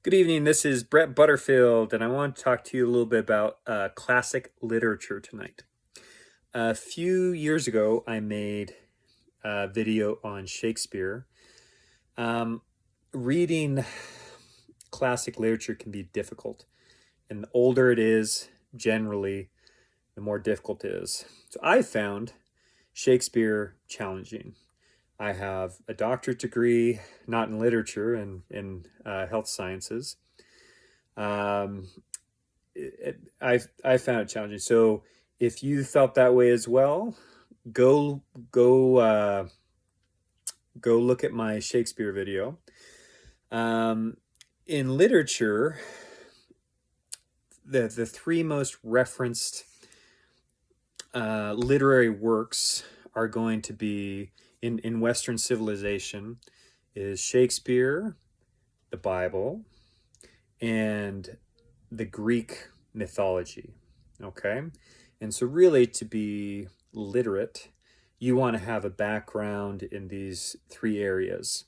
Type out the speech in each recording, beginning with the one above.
Good evening. This is Brett Butterfield, and I want to talk to you a little bit about classic literature tonight. A few years ago, I made a video on Shakespeare. Reading classic literature can be difficult, and the older it is, generally, the more difficult it is. So I found Shakespeare challenging. I have a doctorate degree, not in literature, and in health sciences. Um, I found it challenging. So if you felt that way as well, go go uh, go look at my Shakespeare video. In literature, the three most referenced literary works are going to be in Western civilization is Shakespeare, the Bible, and the Greek mythology. Okay, and so really to be literate, you want to have a background in these three areas,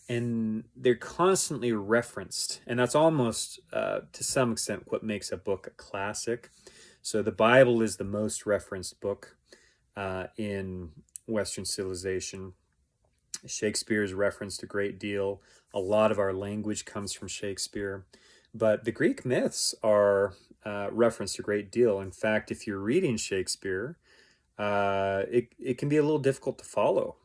and they're constantly referenced, and that's almost to some extent what makes a book a classic. So the Bible is the most referenced book in Western civilization. Shakespeare is referenced a great deal. A lot of our language comes from Shakespeare. But the Greek myths are referenced a great deal. In fact, if you're reading Shakespeare, it can be a little difficult to follow.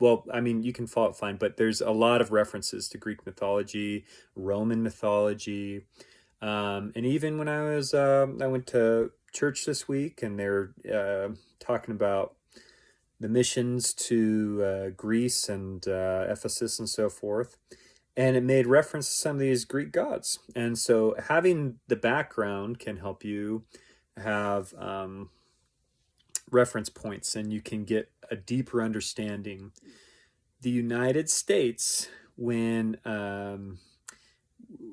Well, I mean, you can follow it fine, but there's a lot of references to Greek mythology, Roman mythology, and even when I went to church this week, and they're talking about the missions to Greece and Ephesus and so forth. And it made reference to some of these Greek gods. And so having the background can help you have reference points, and you can get a deeper understanding. The United States, when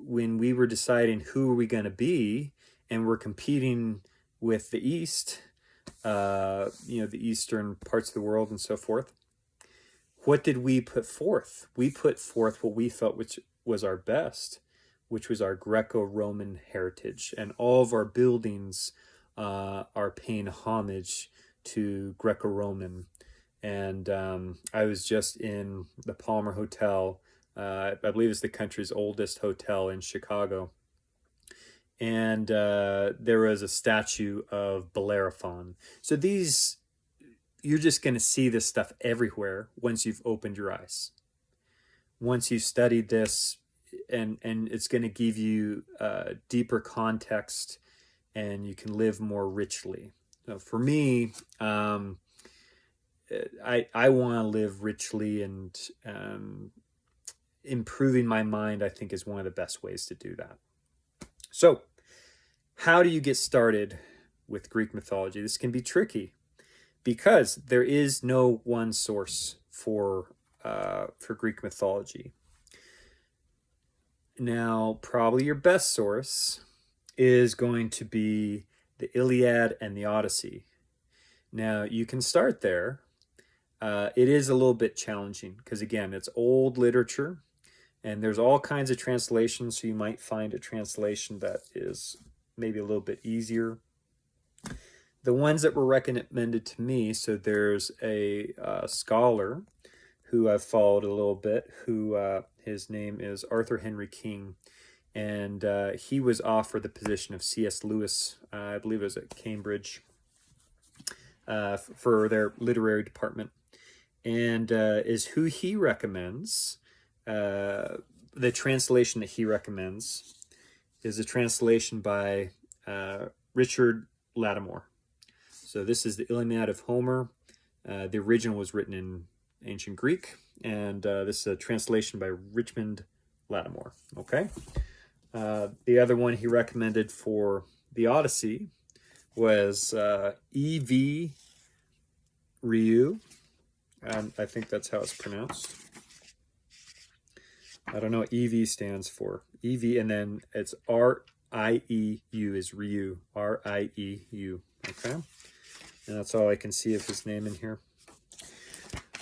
we were deciding who are we going to be, and we're competing with the East, the eastern parts of the world and so forth, what did we put forth? We put forth what we felt which was our best, which was our Greco-Roman heritage. And all of our buildings are paying homage to Greco-Roman. And I was just in the Palmer Hotel. I believe it's the country's oldest hotel in Chicago. And there was a statue of Bellerophon. So you're just going to see this stuff everywhere once you've opened your eyes. Once you've studied this, and it's going to give you deeper context, and you can live more richly. So for me, I want to live richly, and improving my mind, I think, is one of the best ways to do that. So how do you get started with Greek mythology? This can be tricky because there is no one source for Greek mythology. Now, probably your best source is going to be the Iliad and the Odyssey. Now, you can start there. It is a little bit challenging because, again, it's old literature, and there's all kinds of translations, so you might find a translation that is maybe a little bit easier. The ones that were recommended to me, so there's a scholar who I've followed a little bit, who his name is Arthur Henry King, and he was offered the position of C.S. Lewis, I believe it was at Cambridge, for their literary department, and is who he recommends. The translation that he recommends is a translation by Richard Lattimore. So this is the Iliad of Homer. The original was written in ancient Greek, and this is a translation by Richmond Lattimore. Okay. The other one he recommended for the Odyssey was E.V. Ryu. I think that's how it's pronounced. I don't know what EV stands for. EV, and then it's R-I-E-U is Ryu. R-I-E-U. Okay. And that's all I can see of his name in here.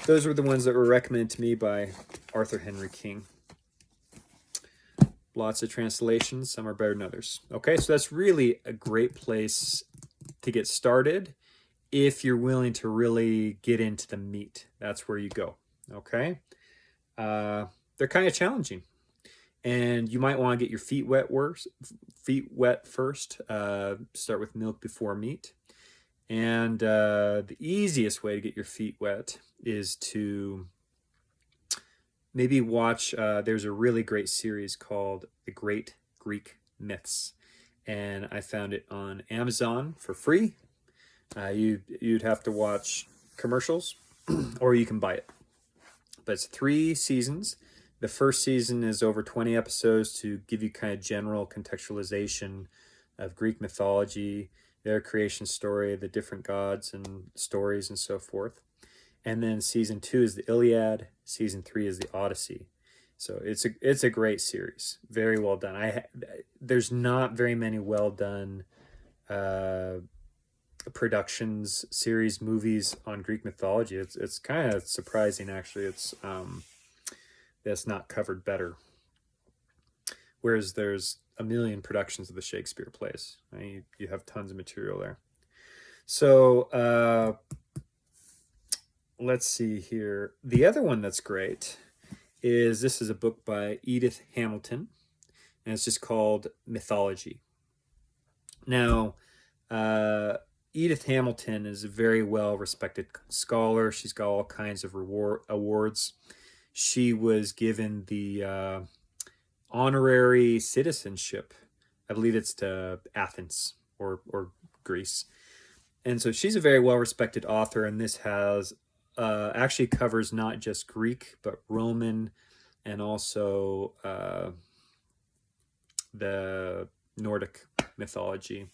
Those were the ones that were recommended to me by Arthur Henry King. Lots of translations. Some are better than others. Okay, so that's really a great place to get started. If you're willing to really get into the meat, that's where you go. Okay, they're kind of challenging, and you might want to get your feet wet first. Start with milk before meat. And the easiest way to get your feet wet is to maybe watch, there's a really great series called The Great Greek Myths. And I found it on Amazon for free. You'd have to watch commercials or you can buy it. But it's 3 seasons. The first season is over 20 episodes to give you kind of general contextualization of Greek mythology, their creation story, the different gods and stories and so forth. And then season 2 is the Iliad. Season 3 is the Odyssey. So it's a great series. Very well done. There's not very many well done productions, series, movies on Greek mythology. It's kind of surprising actually. That's not covered better. Whereas there's a million productions of the Shakespeare plays. Right? You have tons of material there. So let's see here. The other one that's great is this is a book by Edith Hamilton, and it's just called Mythology. Now, Edith Hamilton is a very well-respected scholar. She's got all kinds of awards. She was given the honorary citizenship. I believe it's to Athens or Greece. And so she's a very well-respected author, and this has actually covers not just Greek, but Roman and also the Nordic mythology.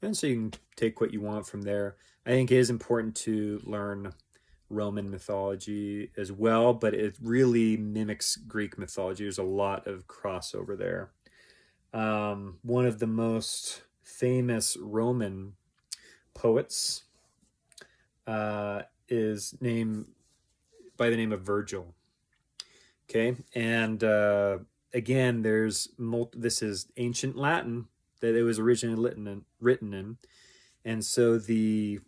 And so you can take what you want from there. I think it is important to learn Roman mythology as well, but it really mimics Greek mythology. There's a lot of crossover there. One of the most famous Roman poets is named by the name of Virgil. Okay, and again, this is ancient Latin that it was originally written in, and so the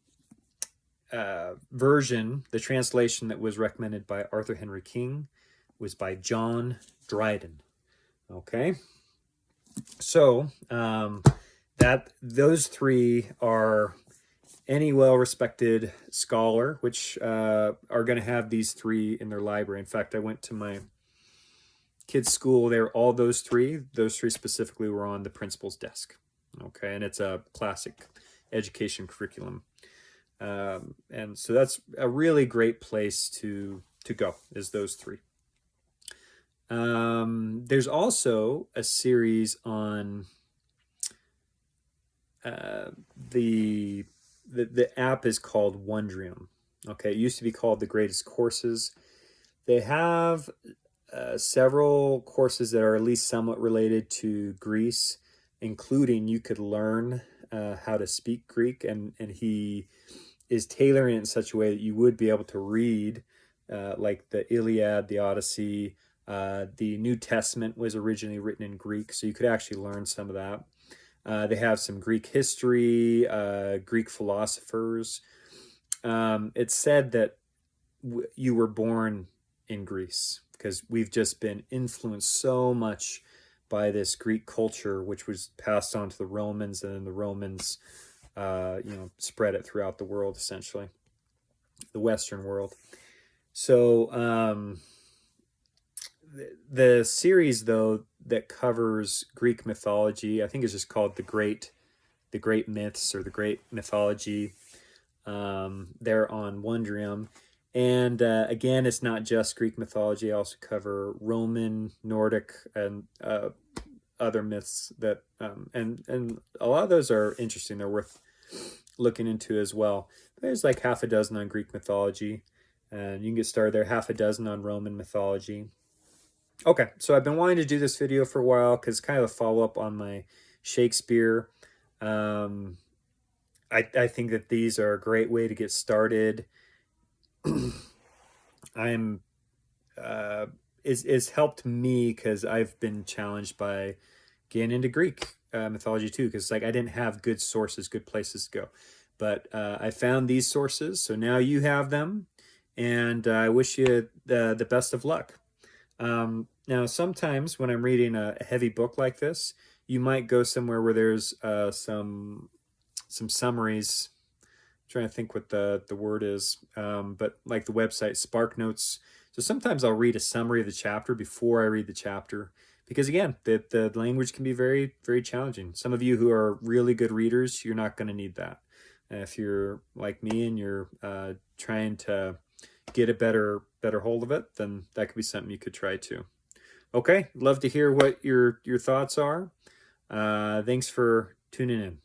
version, the translation that was recommended by Arthur Henry King, was by John Dryden. Okay, so those 3 are any well-respected scholar, which are going to have these 3 in their library. In fact, I went to my kids' school. They're all those 3. Those 3 specifically were on the principal's desk. Okay, and it's a classic education curriculum. And so that's a really great place to go, is those 3. There's also a series on the app is called Wondrium. Okay, it used to be called The Greatest Courses. They have several courses that are at least somewhat related to Greece, including you could learn how to speak Greek, and he is tailoring it in such a way that you would be able to read like the Iliad, the Odyssey. The New Testament was originally written in Greek, so you could actually learn some of that. They have some Greek history, Greek philosophers. It's said that you were born in Greece because we've just been influenced so much by this Greek culture, which was passed on to the Romans, and then the Romans, spread it throughout the world, essentially, the Western world. So the series, though, that covers Greek mythology, I think is just called the Great Myths or the Great Mythology. They're on Wondrium. And again, it's not just Greek mythology. I also cover Roman, Nordic, and other myths that and a lot of those are interesting. They're worth looking into as well. There's like half a dozen on Greek mythology, and you can get started there. Half a dozen on Roman mythology. Okay, so I've been wanting to do this video for a while because it's kind of a follow-up on my Shakespeare. I think that these are a great way to get started. I'm is helped me because I've been challenged by getting into Greek mythology too, because like I didn't have good sources, good places to go. But I found these sources, so now you have them, and I wish you the best of luck. Now, sometimes when I'm reading a heavy book like this, you might go somewhere where there's some summaries. I'm trying to think what the word is, but like the website Spark Notes. So sometimes I'll read a summary of the chapter before I read the chapter because again, the language can be very very challenging. Some of you who are really good readers, you're not going to need that. If you're like me and you're trying to get a better hold of it, then that could be something you could try too. Okay, love to hear what your thoughts are. Thanks for tuning in.